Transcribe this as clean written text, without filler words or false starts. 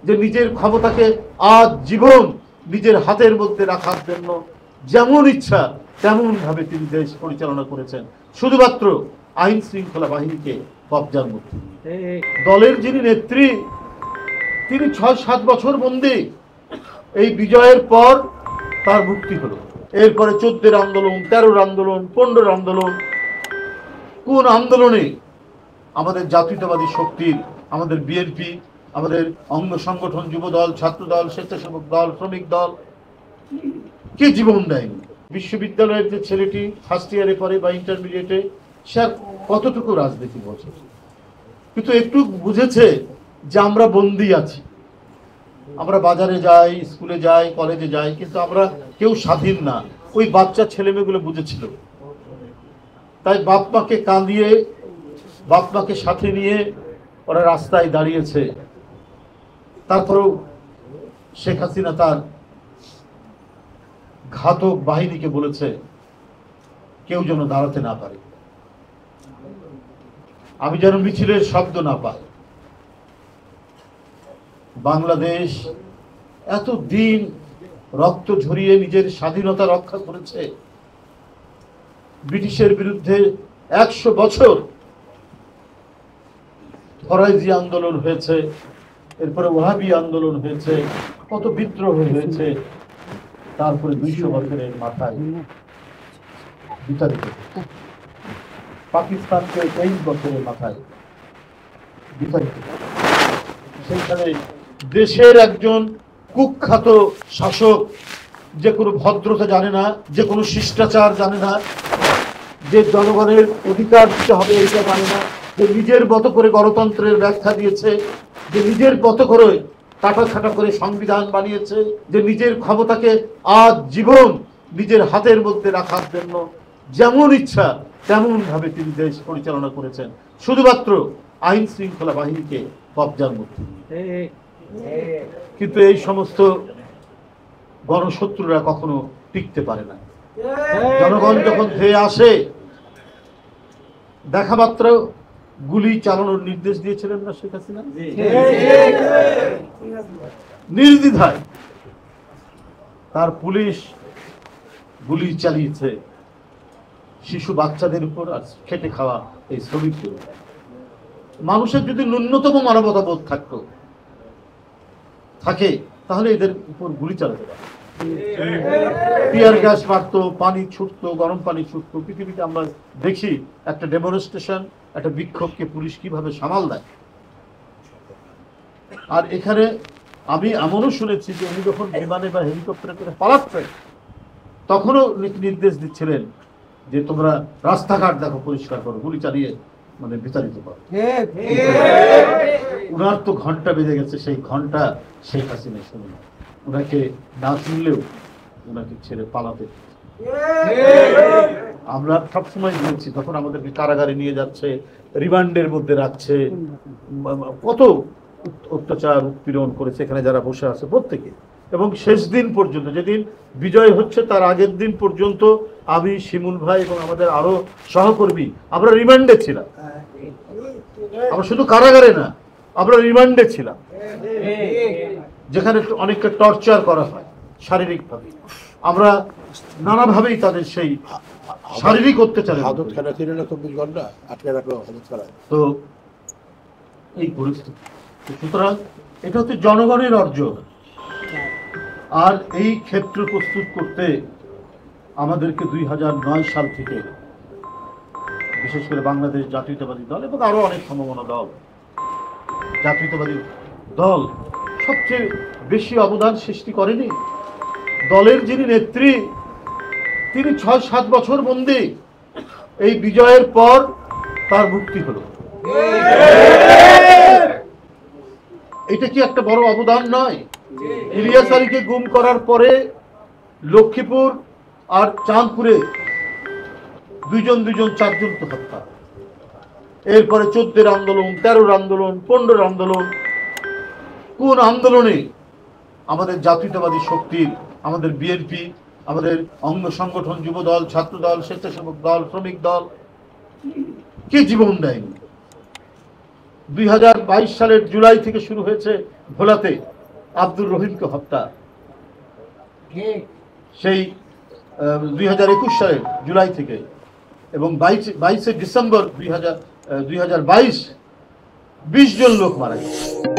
যে নিজের ক্ষমতাকে আজ জীবন নিজের হাতের মধ্যে রাখার জন্য যেমন ইচ্ছা তেমন ভাবে তিনি দেশ পরিচালনা করেছেন, শুধুমাত্র আইন শৃঙ্খলা বাহিনীকে কবজার মধ্যে। দলের যিনি নেত্রী তিনি ৬-৭ বছর বন্দী। এই বিজয়ের পর তার মুক্তি হলো। এরপরে 14-এর আন্দোলন, 13-র আন্দোলন, 15-র আন্দোলন, কোন আন্দোলনে আমাদের জাতীয়তাবাদী শক্তির, আমাদের বিএনপি, আমাদের অঙ্গ সংগঠন, যুব দল, ছাত্র দল, স্বেচ্ছাসেবক দল, শ্রমিক দল কে জীবন দেয়নি? বিশ্ববিদ্যালয়ের যে ছেলেটি ফার্স্ট ইয়ারে পড়ে বা ইন্টারমিডিয়েটে, সে আর কতটুকু রাজনীতি বোঝে? কিন্তু একটু বুঝেছে যে আমরা বন্দী আছি, আমরা বাজারে যাই, স্কুলে যাই, কলেজে যাই, কিন্তু আমরা কেউ স্বাধীন না। ওই বাচ্চা ছেলেমেয়েগুলো বুঝেছিল। তাই বাপ মাকে কাঁদিয়ে, বাপ মাকে সাথে নিয়ে ওরা রাস্তায় দাঁড়িয়েছে। তারপরেও শেখ হাসিনা তার ঘাতক বাহিনীকে বলেছে কেউ যেন দাঁড়াতে না পারে, আমি যেন মিছিলের শব্দ না পাই। বাংলাদেশ এত দিন রক্ত ঝরিয়ে নিজের স্বাধীনতা রক্ষা করেছে। ব্রিটিশের বিরুদ্ধে 100 বছর ফরাইজি আন্দোলন হয়েছে, এরপরে ওয়াহাবি আন্দোলন হয়েছে, কত বিদ্রোহ হয়েছে, তারপরে 200 বছরের মাথায় বিতাড়িত, পাকিস্তানকে 23 বছরের মাথায় বিতাড়িত। সেখানে দেশের একজন কুখ্যাত শাসক, যে কোনো ভদ্রতা জানে না, যে কোনো শিষ্টাচার জানে না, যে জনগণের অধিকার দিতে হবে এটা জানে না, যে নিজের মতো করে গণতন্ত্রের ব্যাখ্যা দিয়েছে, যে নিজের মতো করে কাটাছাটা করে সংবিধান বানিয়েছে, যে নিজের ক্ষমতাকে আজ জীবন নিজের হাতের মধ্যে রাখার জন্য যেমন ইচ্ছা তেমন ভাবে তিনি দেশ পরিচালনা করেছেন, শুধুমাত্র আইন শৃঙ্খলা বাহিনীকে কবজার মধ্যে। কিন্তু এই সমস্ত গণশত্রুরা কখনো টিকতে পারে না। জনগণ যখন ধেয়ে আসে, দেখা মাত্র গুলি চালানোর নির্দেশ দিয়েছিলেন না শেখ হাসিনা? নির্দ্বিধায় তার পুলিশ গুলি চালিয়েছে শিশু বাচ্চাদের উপর, আর খেটে খাওয়া এই শ্রমিকদের উপর। মানুষের যদি ন্যূনতম মানবতা বোধ থাকে তাহলে এদের উপর গুলি চালাতে পারে। টিয়ার গ্যাস মারতো, পানি ছুটতো, গরম পানি ছুটতো। পৃথিবীতে আমরা দেখি একটা ডেমনস্ট্রেশন, একটা বিক্ষোভকে পুলিশ কিভাবে সামাল দেয়। আর এখানে আমি এমনও শুনেছি যে উনি যখন বিমানে বা হেলিকপ্টারে করে পালাচ্ছেন, তখনও নির্দেশ দিচ্ছিলেন যে তোমরা রাস্তাঘাট দেখো, পরিষ্কার করো, গুলি চালিয়ে মানে বিতাড়িত করো। উনার তো ঘন্টা বেজে গেছে, সেই ঘন্টা শেখ হাসিনা শুনে না, উনাকে না শুনলেও উনাকে ছেড়ে পালাতে। আমরা সবসময় বলছি, তখন আমাদেরকে কারাগারে নিয়ে যাচ্ছে, রিমান্ডের মধ্যে রাখছে, কত অত্যাচার উৎপীড়ন করেছে এখানে যারা বসে আছে প্রত্যেকে। এবং শেষ দিন পর্যন্ত, যেদিন বিজয় হচ্ছে তার আগের দিন পর্যন্ত আমি, শিমুল ভাই এবং আমাদের আরো সহকর্মী আমরা রিমান্ডে ছিলাম। আমরা শুধু কারাগারে না, আমরা রিমান্ডে ছিলাম, যেখানে অনেকটা টর্চার করা হয় শারীরিকভাবে। আমরা নানাভাবেই তাদের সেই শারীরিক অত্যাচার, তো এই পরিস্থিতি। সুতরাং এটা হচ্ছে জনগণের অর্জন। আর এই ক্ষেত্র প্রস্তুত করতে আমাদেরকে 2009 সাল থেকে বিশেষ করে বাংলাদেশ জাতীয়তাবাদী দল এবং আরো অনেক সম্ভাবনা দল, জাতীয়তাবাদী দল সবচেয়ে বেশি অবদান সৃষ্টি করেনি। দলের যিনি নেত্রী তিনি 6-7 বছর বন্দী। এই বিজয়ের পর তার মুক্তি হলো। এটা কি একটা বড় অবদান নয়? ইলিয়াস আলীকে গুম করার পরে লক্ষ্মীপুর আর চাঁদপুরে দুজন 4জন তো হত্যা। এরপরে 14-এর আন্দোলন, 13-র আন্দোলন, 15-র আন্দোলন, কোন আন্দোলনে আমাদের জাতীয়তাবাদী শক্তির, আমাদের বিএনপি, আমাদের অঙ্গ সংগঠন, যুব দল, ছাত্র দল, স্বেচ্ছাসেবক দল, শ্রমিক দল কে জীবন দেয়নি? 2022 সালের জুলাই থেকে শুরু হয়েছে ভোলাতে আব্দুর রহিমকে হত্যা, সেই 2021 সালের জুলাই থেকে এবং 22শে ডিসেম্বর 2022 20 জন লোক মারা গেছে।